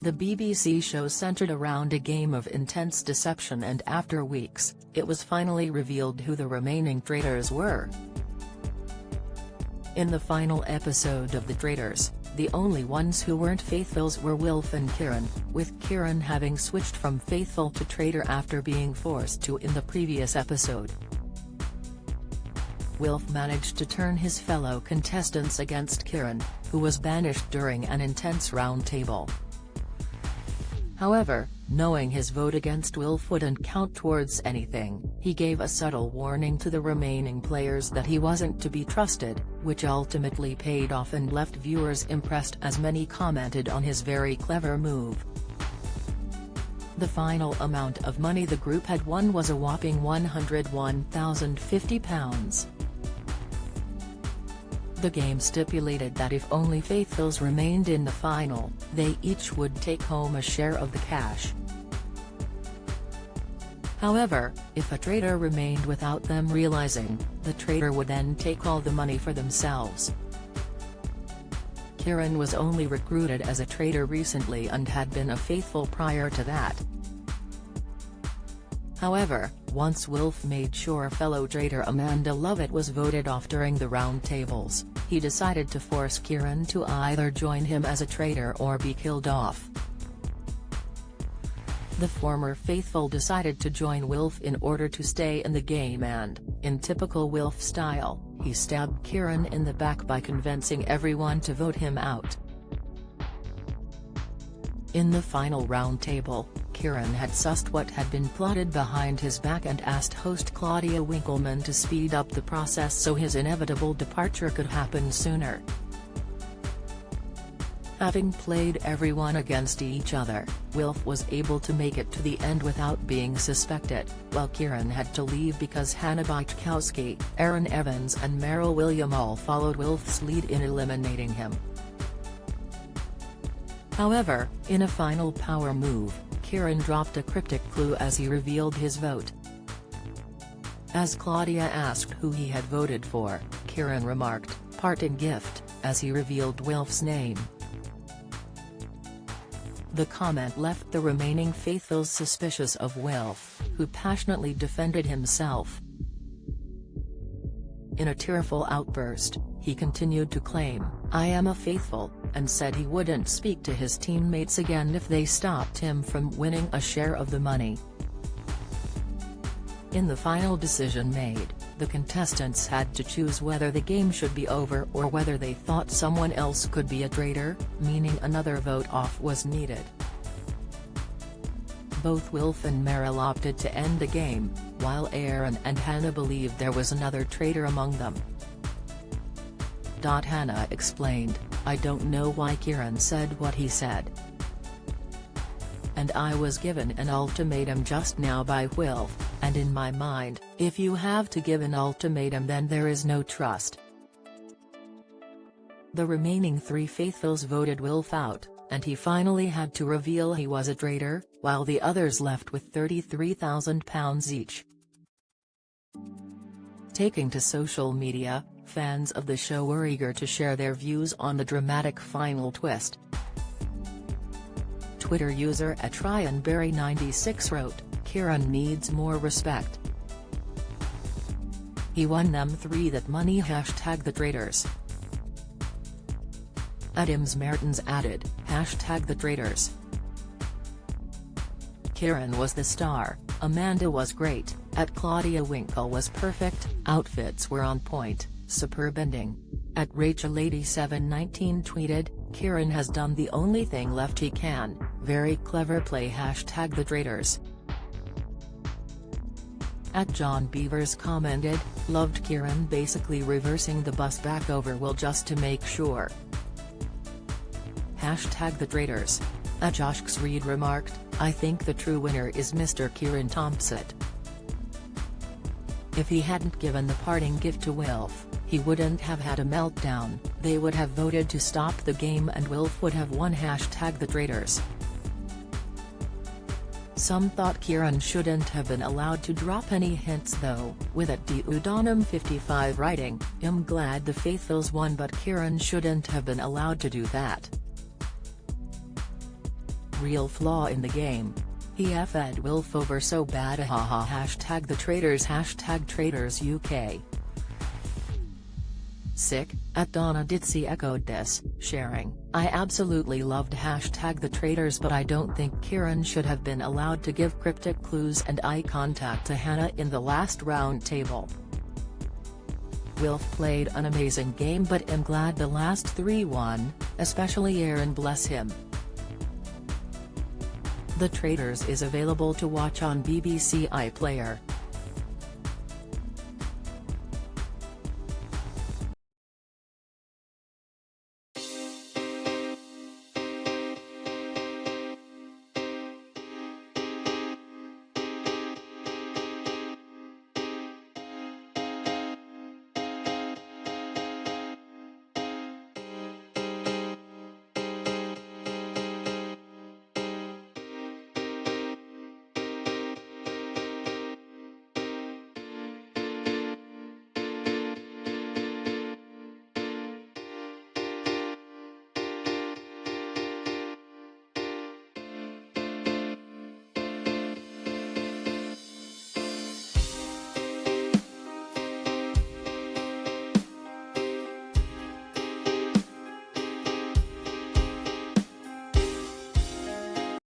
The BBC show centered around a game of intense deception, and after weeks, it was finally revealed who the remaining traitors were. In the final episode of The Traitors, the only ones who weren't faithfuls were Wilf and Kieran, with Kieran having switched from faithful to traitor after being forced to in the previous episode. Wilf managed to turn his fellow contestants against Kieran, who was banished during an intense roundtable. However, knowing his vote against Wilf wouldn't count towards anything, he gave a subtle warning to the remaining players that he wasn't to be trusted, which ultimately paid off and left viewers impressed, as many commented on his very clever move. The final amount of money the group had won was a whopping £101,050. The game stipulated that if only faithfuls remained in the final, they each would take home a share of the cash. However, if a traitor remained without them realizing, the traitor would then take all the money for themselves. Kieran was only recruited as a traitor recently and had been a faithful prior to that. However, once Wilf made sure fellow traitor Amanda Lovett was voted off during the roundtables, he decided to force Kieran to either join him as a traitor or be killed off. The former faithful decided to join Wilf in order to stay in the game and, in typical Wilf style, he stabbed Kieran in the back by convincing everyone to vote him out. In the final roundtable, Kieran had sussed what had been plotted behind his back and asked host Claudia Winkleman to speed up the process so his inevitable departure could happen sooner. Having played everyone against each other, Wilf was able to make it to the end without being suspected, while Kieran had to leave because Hannah Bajkowski, Aaron Evans and Meryl William all followed Wilf's lead in eliminating him. However, in a final power move, Kieran dropped a cryptic clue as he revealed his vote. As Claudia asked who he had voted for, Kieran remarked, "Parting gift," as he revealed Wilf's name. The comment left the remaining faithfuls suspicious of Wilf, who passionately defended himself. In a tearful outburst, he continued to claim, "I am a faithful," and said he wouldn't speak to his teammates again if they stopped him from winning a share of the money. In the final decision made, the contestants had to choose whether the game should be over or whether they thought someone else could be a traitor, meaning another vote off was needed. Both Wilf and Meryl opted to end the game, while Aaron and Hannah believed there was another traitor among them. Hannah explained, "I don't know why Kieran said what he said. And I was given an ultimatum just now by Wilf, and in my mind, if you have to give an ultimatum then there is no trust." The remaining three faithfuls voted Wilf out, and he finally had to reveal he was a traitor, while the others left with £33,000 each. Taking to social media, fans of the show were eager to share their views on the dramatic final twist. Twitter user @RyanBerry96 wrote, "Kieran needs more respect. He won them 3 that money #the Traitors." Adams Mertens added, #the Traitors. Kieran was the star, Amanda was great, @Claudia Winkle was perfect, outfits were on point, superb ending. @RachelLady719 tweeted, "Kieran has done the only thing left he can, very clever play #the Traitors." @John Beavers commented, "Loved Kieran basically reversing the bus back over Will just to make sure. #the Traitors." Josh Reed remarked, "I think the true winner is Mr. Kieran Thompson. If he hadn't given the parting gift to Wilf, he wouldn't have had a meltdown, they would have voted to stop the game and Wilf would have won #the Traitors." Some thought Kieran shouldn't have been allowed to drop any hints though, with @Dudanum55 writing, "I'm glad the faithfuls won but Kieran shouldn't have been allowed to do that." real flaw in the game. He f'd Wilf over so bad haha hashtag the Traitors hashtag Traitors UK. Sick, at Donna Ditzy echoed this, sharing, I absolutely loved hashtag the Traitors, but I don't think Kieran should have been allowed to give cryptic clues and eye contact to Hannah in the last round table. Wilf played an amazing game, but am glad the last three won, especially Aaron, bless him. The Traitors is available to watch on BBC iPlayer.